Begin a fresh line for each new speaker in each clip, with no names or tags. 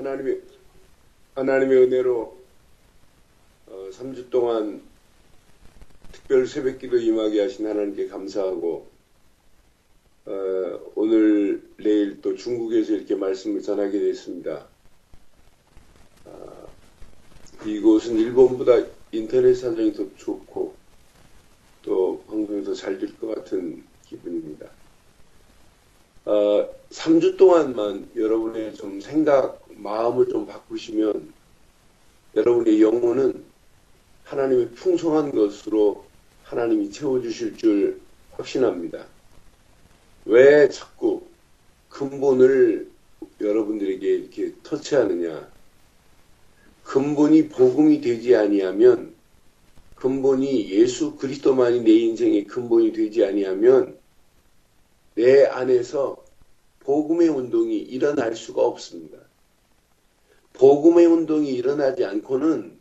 하나님의, 하나님의 은혜로 3주 동안 특별 새벽기도 임하게 하신 하나님께 감사하고 오늘 내일 또 중국에서 이렇게 말씀을 전하게 됐습니다. 이곳은 일본보다 인터넷 사정이 더 좋고 또 방송이 더 잘 될 것 같은 기분입니다. 3주 동안만 여러분의 좀 생각, 마음을 좀 바꾸시면 여러분의 영혼은 하나님의 풍성한 것으로 하나님이 채워주실 줄 확신합니다. 왜 자꾸 근본을 여러분들에게 이렇게 터치하느냐? 근본이 복음이 되지 아니하면, 근본이 예수 그리스도만이 내 인생의 근본이 되지 아니하면 내 안에서 복음의 운동이 일어날 수가 없습니다. 복음의 운동이 일어나지 않고는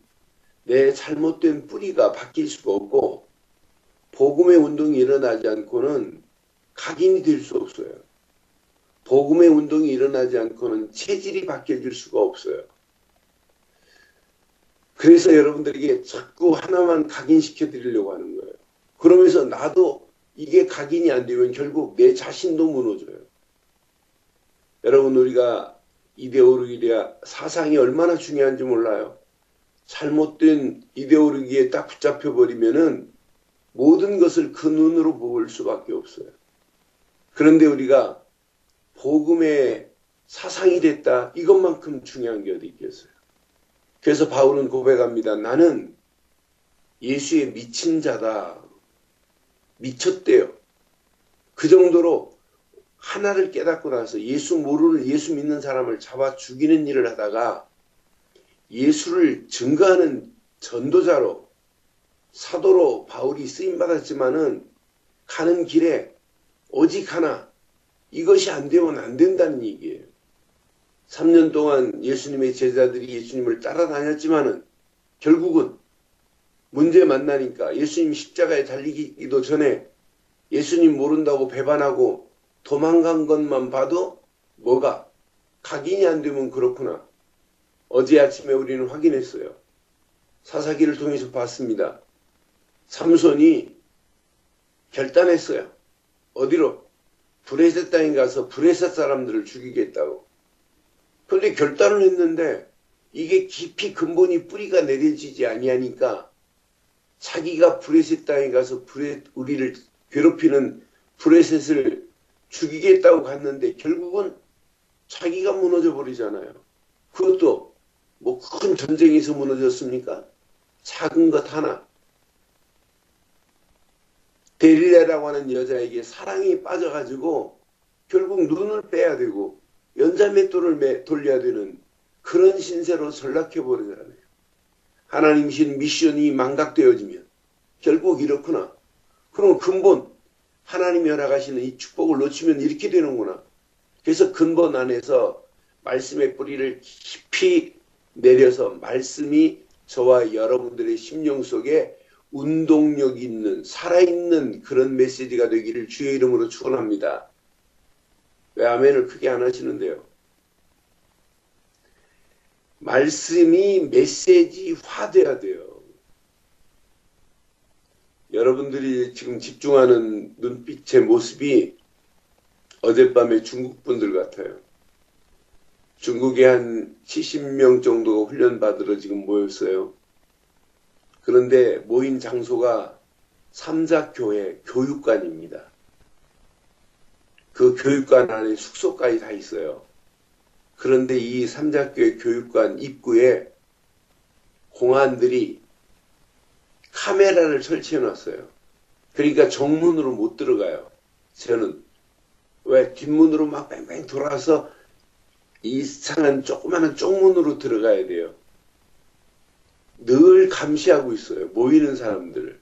내 잘못된 뿌리가 바뀔 수가 없고, 복음의 운동이 일어나지 않고는 각인이 될 수 없어요. 복음의 운동이 일어나지 않고는 체질이 바뀌어질 수가 없어요. 그래서 여러분들에게 자꾸 하나만 각인시켜 드리려고 하는 거예요. 그러면서 나도 이게 각인이 안 되면 결국 내 자신도 무너져요. 여러분, 우리가 이데올로기야 사상이 얼마나 중요한지 몰라요. 잘못된 이데올로기에 딱 붙잡혀 버리면은 모든 것을 그 눈으로 볼 수밖에 없어요. 그런데 우리가 복음의 사상이 됐다, 이것만큼 중요한 게 어디 있겠어요. 그래서 바울은 고백합니다. 나는 예수에 미친 자다. 미쳤대요. 그 정도로 하나를 깨닫고 나서 예수 믿는 사람을 잡아 죽이는 일을 하다가 예수를 증거하는 전도자로, 사도로 바울이 쓰임받았지만은 가는 길에 오직 하나, 이것이 안 되면 안 된다는 얘기예요. 3년 동안 예수님의 제자들이 예수님을 따라다녔지만은 결국은 문제 만나니까 예수님 십자가에 달리기도 전에 예수님 모른다고 배반하고 도망간 것만 봐도 뭐가 각인이 안 되면 그렇구나. 어제 아침에 우리는 확인했어요. 사사기를 통해서 봤습니다. 삼손이 결단했어요. 어디로? 브레셋 땅에 가서 브레셋 사람들을 죽이겠다고. 그런데 결단을 했는데 이게 깊이 근본이 뿌리가 내려지지 아니하니까 자기가 브레셋 땅에 가서 우리를 괴롭히는 브레셋을 죽이겠다고 갔는데 결국은 자기가 무너져 버리잖아요. 그것도 뭐 큰 전쟁에서 무너졌습니까? 작은 것 하나. 데릴라라고 하는 여자에게 사랑이 빠져가지고 결국 눈을 빼야 되고 연자맷돌을 돌려야 되는 그런 신세로 전락해버리잖아요. 하나님이신 미션이 망각되어지면 결국 이렇구나. 그럼 근본, 하나님이 허락하시는 이 축복을 놓치면 이렇게 되는구나. 그래서 근본 안에서 말씀의 뿌리를 깊이 내려서 말씀이 저와 여러분들의 심령 속에 운동력 있는, 살아있는 그런 메시지가 되기를 주의 이름으로 축원합니다. 왜 아멘을 크게 안 하시는데요? 말씀이 메시지화돼야 돼요. 여러분들이 지금 집중하는 눈빛의 모습이 어젯밤에 중국 분들 같아요. 중국에 한 70명 정도가 훈련받으러 지금 모였어요. 그런데 모인 장소가 삼자교회 교육관입니다. 그 교육관 안에 숙소까지 다 있어요. 그런데 이 삼자교회 교육관 입구에 공안들이 카메라를 설치해 놨어요. 그러니까 정문으로 못 들어가요. 저는 왜 뒷문으로 막 뺑뺑 돌아서 이상한 조그마한 쪽문으로 들어가야 돼요. 늘 감시하고 있어요. 모이는 사람들을.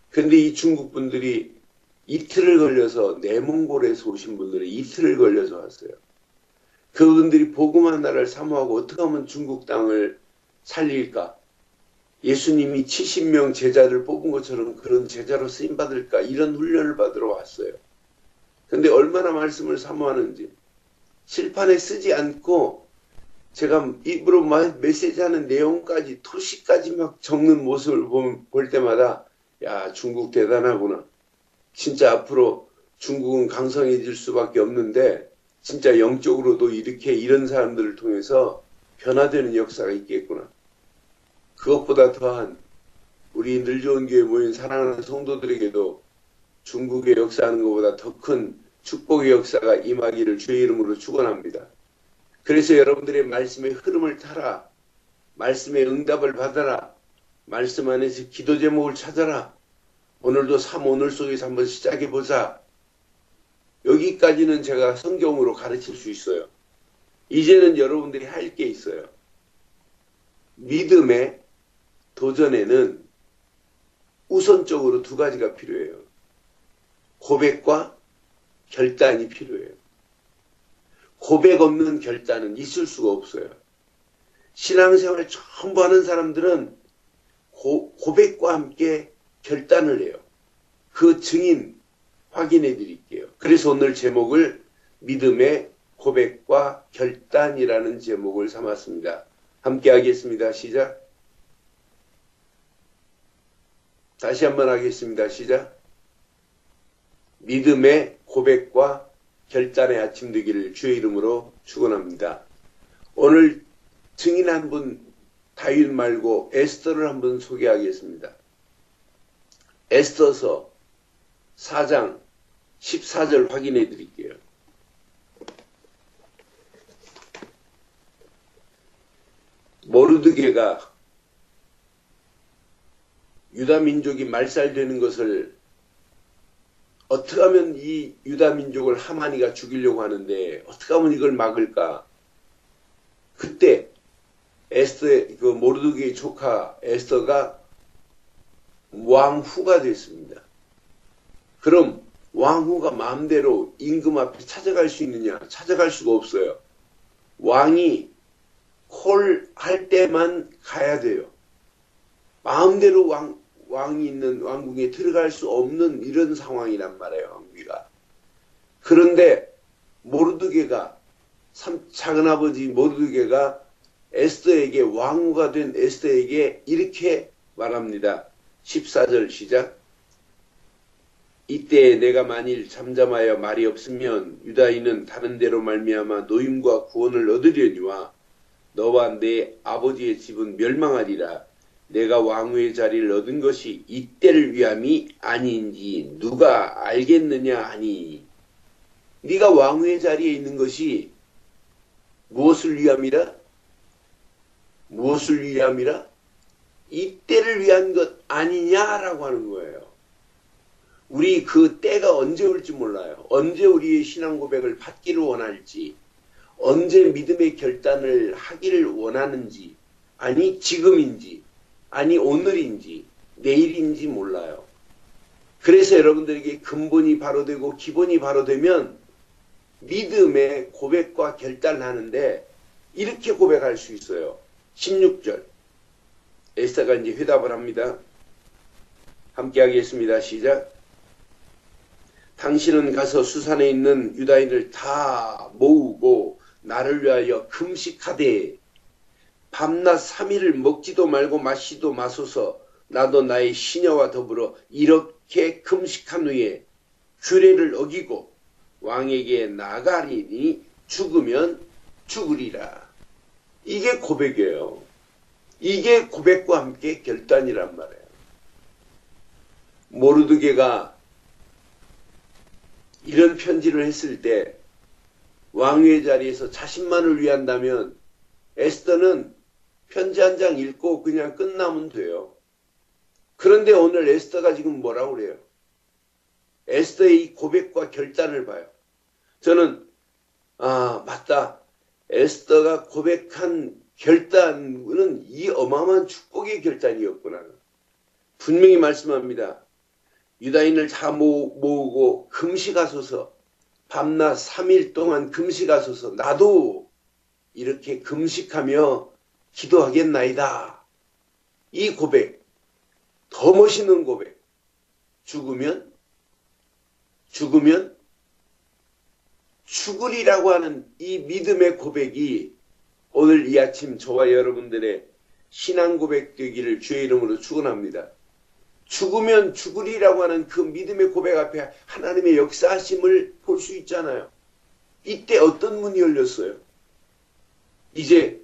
그런데 이 중국 분들이 이틀을 걸려서, 내몽골에서 오신 분들이 이틀을 걸려서 왔어요. 그분들이 복음 하나를 사모하고 어떻게 하면 중국 땅을 살릴까? 예수님이 70명 제자를 뽑은 것처럼 그런 제자로 쓰임받을까? 이런 훈련을 받으러 왔어요. 그런데 얼마나 말씀을 사모하는지, 칠판에 쓰지 않고 제가 입으로 메시지하는 내용까지 토시까지 막 적는 모습을 볼 때마다 야, 중국 대단하구나. 진짜 앞으로 중국은 강성해질 수밖에 없는데 진짜 영적으로도 이렇게 이런 사람들을 통해서 변화되는 역사가 있겠구나. 그것보다 더한 우리 늘 좋은 교회 모인 사랑하는 성도들에게도 중국의 역사하는 것보다 더 큰 축복의 역사가 임하기를 주의 이름으로 축원합니다. 그래서 여러분들의 말씀의 흐름을 타라. 말씀의 응답을 받아라. 말씀 안에서 기도 제목을 찾아라. 오늘도 오늘 속에서 한번 시작해보자. 여기까지는 제가 성경으로 가르칠 수 있어요. 이제는 여러분들이 할 게 있어요. 믿음의 도전에는 우선적으로 두 가지가 필요해요. 고백과 결단이 필요해요. 고백 없는 결단은 있을 수가 없어요. 신앙생활 전부 하는 사람들은 고백과 함께 결단을 해요. 그 증인 확인해 드릴게요. 그래서 오늘 제목을 믿음의 고백과 결단이라는 제목을 삼았습니다. 함께 하겠습니다. 시작. 다시 한번 하겠습니다. 시작. 믿음의 고백과 결단의 아침 되기를 주의 이름으로 축원합니다. 오늘 증인 한 분 다윗 말고 에스더를 한번 소개하겠습니다. 에스더서 4장 14절 확인해 드릴게요. 모르드게가 유다 민족이 말살되는 것을 어떻게 하면 이 유다 민족을 하만이가 죽이려고 하는데 어떻게 하면 이걸 막을까? 그때 그 모르드게의 조카 에스더가 왕후가 됐습니다. 그럼 왕후가 마음대로 임금 앞에 찾아갈 수 있느냐? 찾아갈 수가 없어요. 왕이 콜할 때만 가야 돼요. 마음대로 왕이 있는 왕궁에 들어갈 수 없는 이런 상황이란 말이에요. 왕비가. 그런데 모르드게가 작은아버지 모르드게가 에스더에게 왕후가 된 에스더에게 이렇게 말합니다. 14절 시작. 이때 내가 만일 잠잠하여 말이 없으면 유다인은 다른 데로 말미암아 노임과 구원을 얻으려니와 너와 내 아버지의 집은 멸망하리라. 내가 왕후의 자리를 얻은 것이 이때를 위함이 아닌지 누가 알겠느냐 하니. 네가 왕후의 자리에 있는 것이 무엇을 위함이라? 무엇을 위함이라? 이때를 위한 것 아니냐라고 하는 거예요. 우리 그 때가 언제 올지 몰라요. 언제 우리의 신앙 고백을 받기를 원할지, 언제 믿음의 결단을 하기를 원하는지, 아니 지금인지, 아니 오늘인지, 내일인지 몰라요. 그래서 여러분들에게 근본이 바로 되고 기본이 바로 되면 믿음의 고백과 결단을 하는데 이렇게 고백할 수 있어요. 16절 에스더가 이제 회답을 합니다. 함께 하겠습니다. 시작. 당신은 가서 수산에 있는 유다인을 다 모으고 나를 위하여 금식하되 밤낮 3일을 먹지도 말고 마시도 마소서. 나도 나의 시녀와 더불어 이렇게 금식한 후에 규례를 어기고 왕에게 나가리니 죽으면 죽으리라. 이게 고백이에요. 이게 고백과 함께 결단이란 말이에요. 모르드게가 이런 편지를 했을 때 왕위의 자리에서 자신만을 위한다면 에스더는 편지 한 장 읽고 그냥 끝나면 돼요. 그런데 오늘 에스더가 지금 뭐라고 그래요? 에스더의 이 고백과 결단을 봐요. 저는 맞다. 에스더가 고백한 결단은 이 어마어마한 축복의 결단이었구나. 분명히 말씀합니다. 유다인을 다 모으고 금식하소서. 밤낮 3일 동안 금식하소서. 나도 이렇게 금식하며 기도하겠나이다. 이 고백, 더 멋있는 고백. 죽으면 죽으리라고 하는 이 믿음의 고백이 오늘 이 아침 저와 여러분들의 신앙 고백 되기를 주의 이름으로 축원합니다. 죽으면 죽으리라고 하는 그 믿음의 고백 앞에 하나님의 역사하심을 볼 수 있잖아요. 이때 어떤 문이 열렸어요? 이제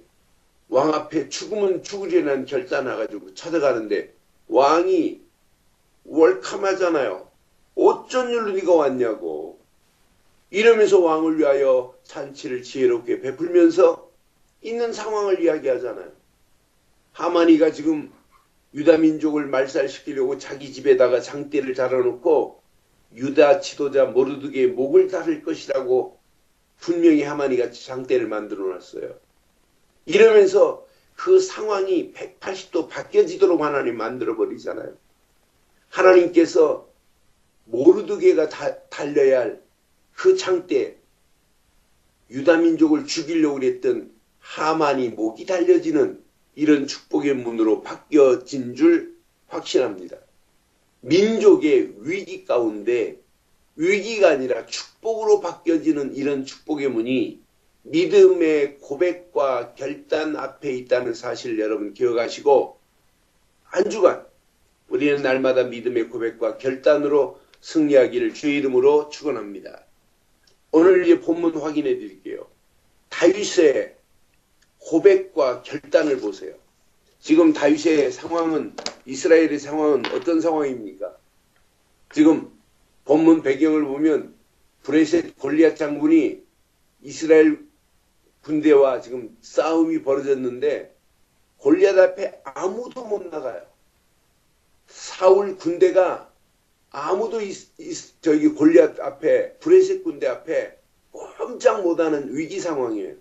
왕 앞에 죽으면 죽으리라는 결단해가지고 찾아가는데 왕이 월캄하잖아요. 어쩐 일로 네가 왔냐고. 이러면서 왕을 위하여 잔치를 지혜롭게 베풀면서 있는 상황을 이야기하잖아요. 하만이가 지금 유다 민족을 말살시키려고 자기 집에다가 장대를 달아놓고 유다 지도자 모르드게의 목을 자를 것이라고 분명히 하만이가 장대를 만들어 놨어요. 이러면서 그 상황이 180도 바뀌어지도록 하나님 만들어 버리잖아요. 하나님께서 모르드게가 달려야 할 그 장대, 유다 민족을 죽이려고 했던 하만이 목이 달려지는 이런 축복의 문으로 바뀌어진 줄 확신합니다. 민족의 위기 가운데 위기가 아니라 축복으로 바뀌어지는 이런 축복의 문이 믿음의 고백과 결단 앞에 있다는 사실을 여러분 기억하시고 한 주간 우리는 날마다 믿음의 고백과 결단으로 승리하기를 주의 이름으로 축원합니다. 오늘 이제 본문 확인해 드릴게요. 다윗의 고백과 결단을 보세요. 지금 다윗의 상황은 이스라엘의 상황은 어떤 상황입니까? 지금 본문 배경을 보면 브레셋 골리앗 장군이 이스라엘 군대와 지금 싸움이 벌어졌는데 골리앗 앞에 아무도 못 나가요. 사울 군대가 아무도 저기 골리앗 앞에 브레셋 군대 앞에 꼼짝 못하는 위기 상황이에요.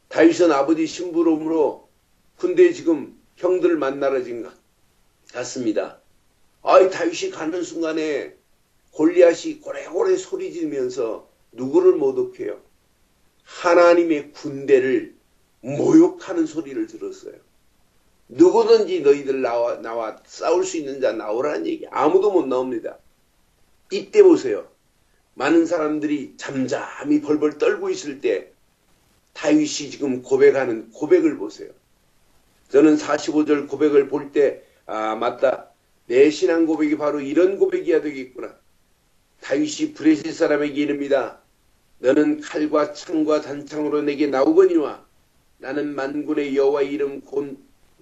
다윗은 아버지 심부름으로 군대 지금 형들을 만나러 지금 갔습니다. 다윗이 가는 순간에 골리앗이 고래고래 소리 지르면서 누구를 모독해요? 하나님의 군대를 모욕하는 소리를 들었어요. 누구든지 너희들 나와 싸울 수 있는 자 나오라는 얘기. 아무도 못 나옵니다. 이때 보세요. 많은 사람들이 잠잠히 벌벌 떨고 있을 때 다윗이 지금 고백하는 고백을 보세요. 저는 45절 고백을 볼 때 맞다. 내 신앙 고백이 바로 이런 고백이어야 되겠구나. 다윗이 브레셋 사람에게 이릅니다. 너는 칼과 창과 단창으로 내게 나오거니와 나는 만군의 여호와의 이름 곧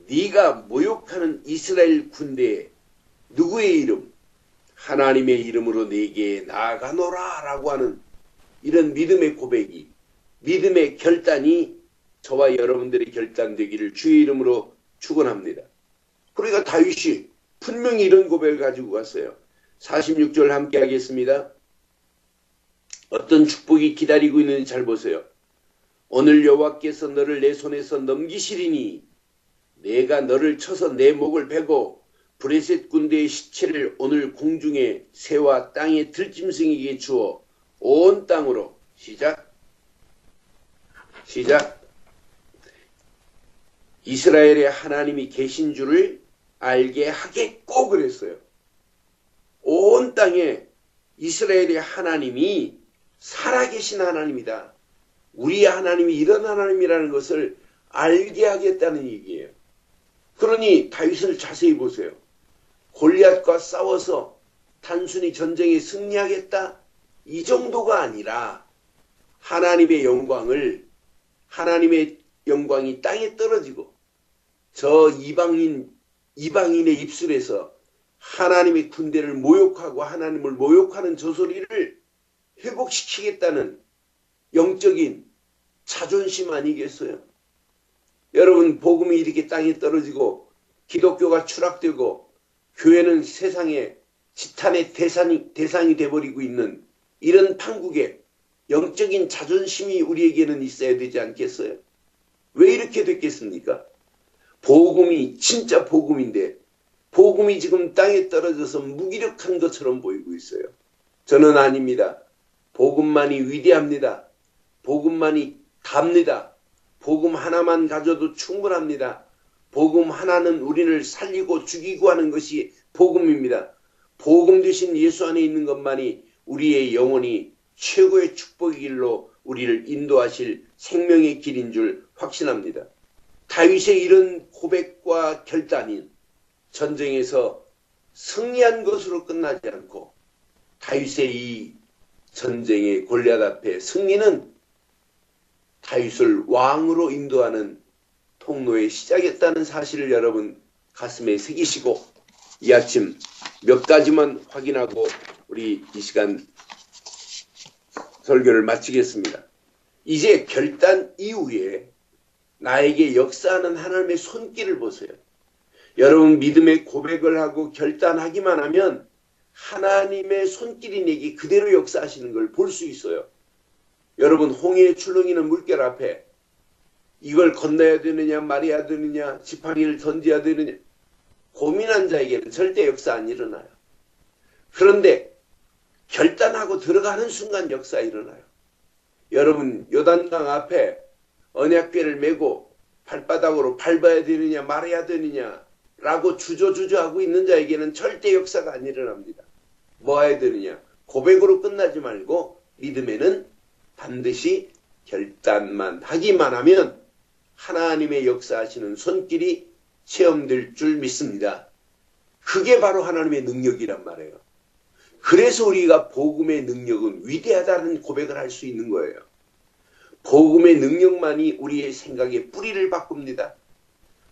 네가 모욕하는 이스라엘 군대에 누구의 이름? 하나님의 이름으로 내게 나아가노라 라고 하는 이런 믿음의 고백이 믿음의 결단이 저와 여러분들의 결단되기를 주의 이름으로 축원합니다. 그러니까 다윗이 분명히 이런 고백을 가지고 갔어요. 46절 함께 하겠습니다. 어떤 축복이 기다리고 있는지 잘 보세요. 오늘 여호와께서 너를 내 손에서 넘기시리니 내가 너를 쳐서 내 목을 베고 브레셋 군대의 시체를 오늘 공중에 새와 땅의 들짐승에게 주어 온 땅으로 시작 이스라엘의 하나님이 계신 줄을 알게 하겠고 그랬어요. 온 땅에 이스라엘의 하나님이 살아계신 하나님이다. 우리의 하나님이 이런 하나님이라는 것을 알게 하겠다는 얘기예요. 그러니 다윗을 자세히 보세요. 골리앗과 싸워서 단순히 전쟁에 승리하겠다? 이 정도가 아니라 하나님의 영광이 땅에 떨어지고 저 이방인의 입술에서 하나님의 군대를 모욕하고 하나님을 모욕하는 저 소리를 회복시키겠다는 영적인 자존심 아니겠어요? 여러분, 복음이 이렇게 땅에 떨어지고 기독교가 추락되고 교회는 세상에 지탄의 대상이 돼버리고 있는 이런 판국에 영적인 자존심이 우리에게는 있어야 되지 않겠어요? 왜 이렇게 됐겠습니까? 복음이 진짜 복음인데 복음이 지금 땅에 떨어져서 무기력한 것처럼 보이고 있어요. 저는 아닙니다. 복음만이 위대합니다. 복음만이 답니다. 복음 하나만 가져도 충분합니다. 복음 하나는 우리를 살리고 죽이고 하는 것이 복음입니다. 복음 대신 예수 안에 있는 것만이 우리의 영혼이 최고의 축복의 길로 우리를 인도하실 생명의 길인 줄 확신합니다. 다윗의 이런 고백과 결단이 전쟁에서 승리한 것으로 끝나지 않고 다윗의 이 전쟁의 골리앗 앞에 승리는 다윗을 왕으로 인도하는 통로의 시작이었다는 사실을 여러분 가슴에 새기시고 이 아침 몇 가지만 확인하고 우리 이 시간 설교를 마치겠습니다. 이제 결단 이후에 나에게 역사하는 하나님의 손길을 보세요. 여러분 믿음의 고백을 하고 결단하기만 하면 하나님의 손길이 내게 그대로 역사하시는 걸 볼 수 있어요. 여러분 홍해에 출렁이는 물결 앞에 이걸 건너야 되느냐 말해야 되느냐 지팡이를 던져야 되느냐 고민한 자에게는 절대 역사 안 일어나요. 그런데 결단하고 들어가는 순간 역사 일어나요. 여러분 요단강 앞에 언약궤를 메고 발바닥으로 밟아야 되느냐 말해야 되느냐 라고 주저주저하고 있는 자에게는 절대 역사가 안 일어납니다. 뭐 해야 되느냐 고백으로 끝나지 말고 믿음에는 반드시 결단만 하기만 하면 하나님의 역사하시는 손길이 체험될 줄 믿습니다. 그게 바로 하나님의 능력이란 말이에요. 그래서 우리가 복음의 능력은 위대하다는 고백을 할 수 있는 거예요. 복음의 능력만이 우리의 생각에 뿌리를 바꿉니다.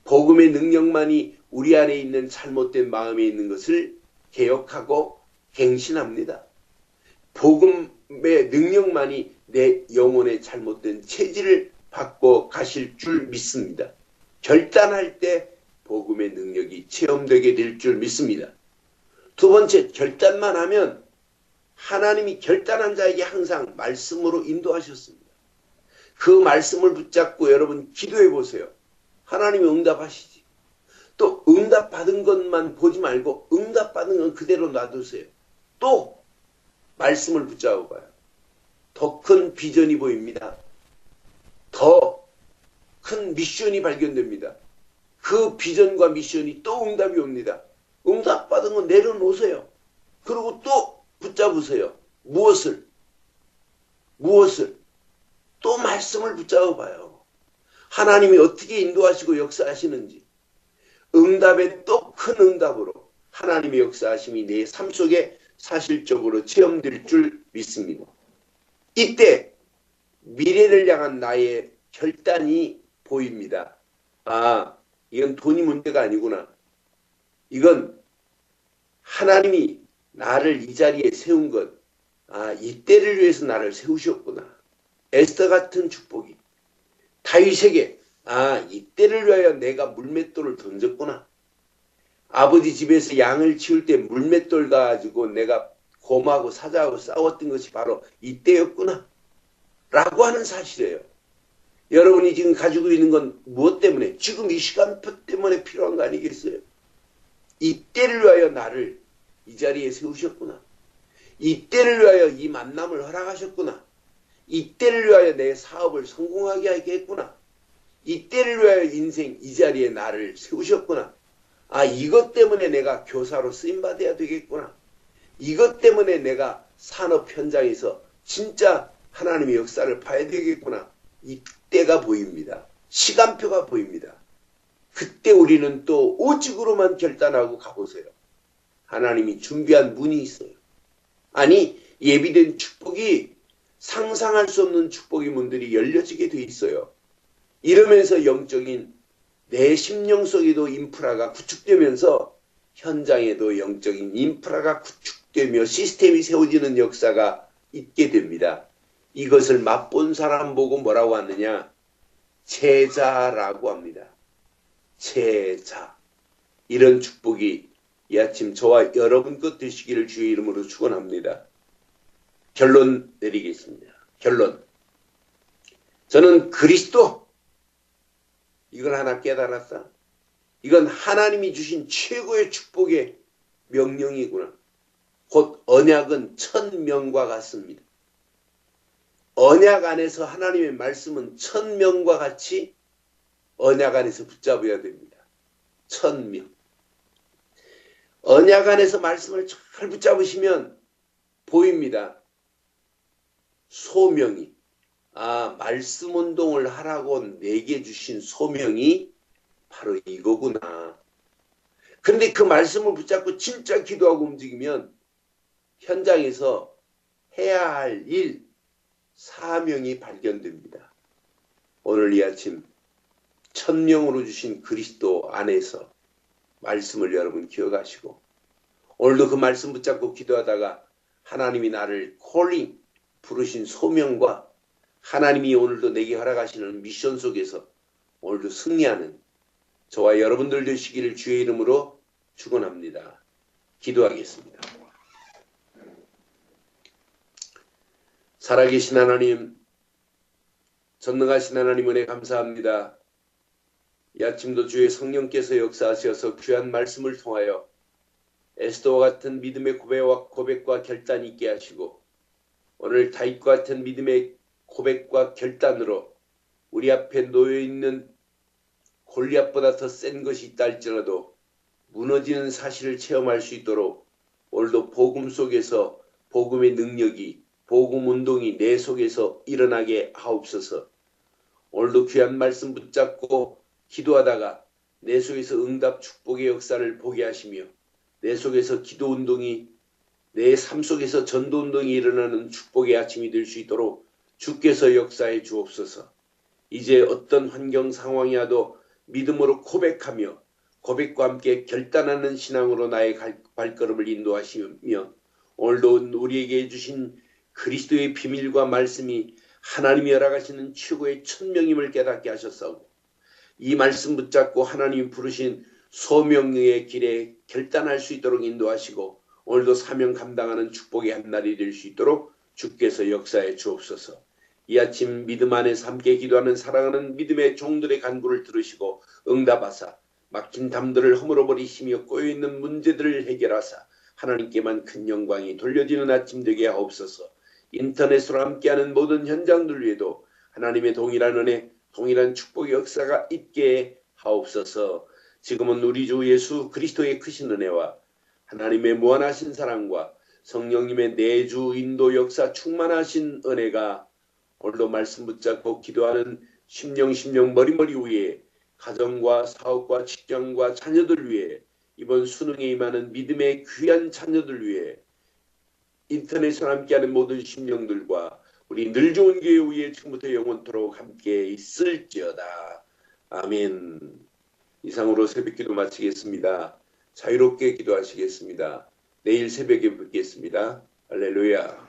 복음의 능력만이 우리 안에 있는 잘못된 마음에 있는 것을 개혁하고 갱신합니다. 복음의 능력만이 내 영혼의 잘못된 체질을 바꿔 가실 줄 믿습니다. 결단할 때 복음의 능력이 체험되게 될 줄 믿습니다. 두 번째, 결단만 하면 하나님이 결단한 자에게 항상 말씀으로 인도하셨습니다. 그 말씀을 붙잡고 여러분 기도해 보세요. 하나님이 응답하시지. 또 응답받은 것만 보지 말고 응답받은 건 그대로 놔두세요. 또 말씀을 붙잡아 봐요. 더 큰 비전이 보입니다. 더 큰 미션이 발견됩니다. 그 비전과 미션이 또 응답이 옵니다. 응답받은 건 내려놓으세요. 그리고 또 붙잡으세요. 무엇을? 또 말씀을 붙잡아 봐요. 하나님이 어떻게 인도하시고 역사하시는지. 응답의 또 큰 응답으로 하나님의 역사하심이 내 삶 속에 사실적으로 체험될 줄 믿습니다. 이때 미래를 향한 나의 결단이 보입니다. 아, 이건 돈이 문제가 아니구나. 이건 하나님이 나를 이 자리에 세운 것, 아, 이때를 위해서 나를 세우셨구나. 에스더 같은 축복이 다윗에게 아, 이때를 위하여 내가 물맷돌을 던졌구나. 아버지 집에서 양을 치울 때 물맷돌 가지고 내가 곰하고 사자하고 싸웠던 것이 바로 이때였구나. 라고 하는 사실이에요. 여러분이 지금 가지고 있는 건 무엇 때문에? 지금 이 시간표 때문에 필요한 거 아니겠어요? 이때를 위하여 나를 이 자리에 세우셨구나. 이때를 위하여 이 만남을 허락하셨구나. 이때를 위하여 내 사업을 성공하게 하겠구나. 이때를 위하여 인생 이 자리에 나를 세우셨구나. 아, 이것 때문에 내가 교사로 쓰임받아야 되겠구나. 이것 때문에 내가 산업 현장에서 진짜 하나님의 역사를 봐야 되겠구나. 이때가 보입니다. 시간표가 보입니다. 그때 우리는 또 오직으로만 결단하고 가보세요. 하나님이 준비한 문이 있어요. 아니, 예비된 축복이 상상할 수 없는 축복의 문들이 열려지게 돼 있어요. 이러면서 영적인 내 심령 속에도 인프라가 구축되면서 현장에도 영적인 인프라가 구축되며 시스템이 세워지는 역사가 있게 됩니다. 이것을 맛본 사람 보고 뭐라고 하느냐? 제자라고 합니다. 제자. 이런 축복이 이 아침 저와 여러분 것 되시기를 주의 이름으로 축원합니다. 결론 내리겠습니다. 결론. 저는 그리스도 이걸 하나 깨달았다. 이건 하나님이 주신 최고의 축복의 명령이구나. 곧 언약은 천명과 같습니다. 언약 안에서 하나님의 말씀은 천명과 같이 언약 안에서 붙잡아야 됩니다. 천명. 언약 안에서 말씀을 잘 붙잡으시면 보입니다. 소명이. 말씀 운동을 하라고 내게 주신 소명이 바로 이거구나. 그런데 그 말씀을 붙잡고 진짜 기도하고 움직이면 현장에서 해야 할 일, 사명이 발견됩니다. 오늘 이 아침 천명으로 주신 그리스도 안에서 말씀을 여러분 기억하시고 오늘도 그 말씀 붙잡고 기도하다가 하나님이 나를 콜링, 부르신 소명과 하나님이 오늘도 내게 허락하시는 미션 속에서 오늘도 승리하는 저와 여러분들 되시기를 주의 이름으로 축원합니다. 기도하겠습니다. 살아계신 하나님, 전능하신 하나님 은혜 감사합니다. 이 아침도 주의 성령께서 역사하셔서 귀한 말씀을 통하여 에스더와 같은 믿음의 고백과 결단이 있게 하시고 오늘 다윗과 같은 믿음의 고백과 결단으로 우리 앞에 놓여있는 골리앗보다 더 센 것이 있다 할지라도 무너지는 사실을 체험할 수 있도록 오늘도 복음 속에서 복음의 능력이 복음 운동이 내 속에서 일어나게 하옵소서. 오늘도 귀한 말씀 붙잡고 기도하다가 내 속에서 응답 축복의 역사를 보게 하시며 내 속에서 기도 운동이 내 삶 속에서 전도 운동이 일어나는 축복의 아침이 될 수 있도록 주께서 역사해 주옵소서. 이제 어떤 환경 상황이 와도 믿음으로 고백하며 고백과 함께 결단하는 신앙으로 나의 발걸음을 인도하시며 오늘도 우리에게 주신 그리스도의 비밀과 말씀이 하나님이 허락하시는 최고의 천명임을 깨닫게 하셨사오고 이 말씀 붙잡고 하나님이 부르신 소명의 길에 결단할 수 있도록 인도하시고 오늘도 사명 감당하는 축복의 한 날이 될 수 있도록 주께서 역사해 주옵소서. 이 아침 믿음 안에서 함께 기도하는 사랑하는 믿음의 종들의 간구를 들으시고 응답하사 막힌 담들을 허물어버리시며 꼬여있는 문제들을 해결하사 하나님께만 큰 영광이 돌려지는 아침 되게 하옵소서. 인터넷으로 함께하는 모든 현장들 위에도 하나님의 동일한 은혜, 동일한 축복의 역사가 있게 하옵소서. 지금은 우리 주 예수 그리스도의 크신 은혜와 하나님의 무한하신 사랑과 성령님의 내주 인도 역사 충만하신 은혜가 오늘도 말씀 붙잡고 기도하는 심령 머리머리 위에 가정과 사업과 직장과 자녀들 위해 이번 수능에 임하는 믿음의 귀한 자녀들 위해 인터넷으로 함께하는 모든 심령들과 우리 늘 좋은 교회 위에 지금부터 영원토록 함께 있을지어다. 아멘. 이상으로 새벽기도 마치겠습니다. 자유롭게 기도하시겠습니다. 내일 새벽에 뵙겠습니다. 할렐루야.